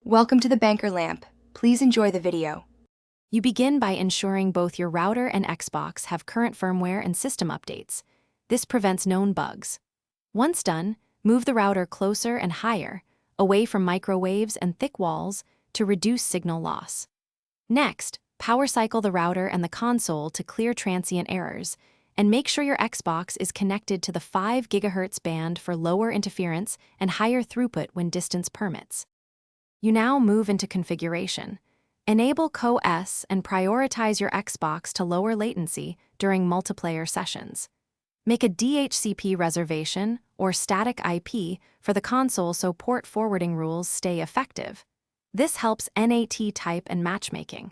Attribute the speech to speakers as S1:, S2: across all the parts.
S1: Welcome to the Banker Lamp. Please enjoy the video.
S2: You begin by ensuring both your router and Xbox have current firmware and system updates. This prevents known bugs. Once done, move the router closer and higher, away from microwaves and thick walls, to reduce signal loss. Next, power cycle the router and the console to clear transient errors, and make sure your Xbox is connected to the 5 GHz band for lower interference and higher throughput when distance permits. You now move into configuration. Enable Co-S and prioritize your Xbox to lower latency during multiplayer sessions. Make a DHCP reservation or static IP for the console so port forwarding rules stay effective. This helps NAT type and matchmaking.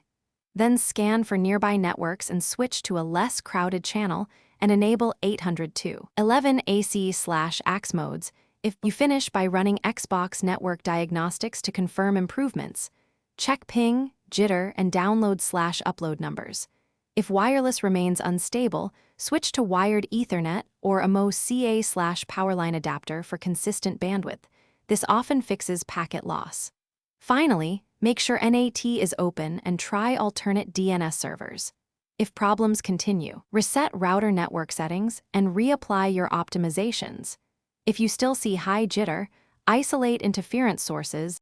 S2: Then scan for nearby networks and switch to a less crowded channel and enable 802.11 AC/AX modes. If you finish by running Xbox network diagnostics to confirm improvements, check ping, jitter, and download/upload numbers. If wireless remains unstable, switch to wired Ethernet or a MO CA/powerline adapter for consistent bandwidth. This often fixes packet loss. Finally, make sure NAT is open and try alternate DNS servers. If problems continue, reset router network settings and reapply your optimizations. If you still see high jitter, isolate interference sources.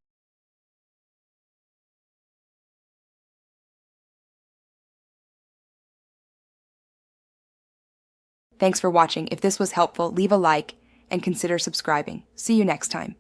S1: Thanks for watching. If this was helpful, leave a like and consider subscribing. See you next time.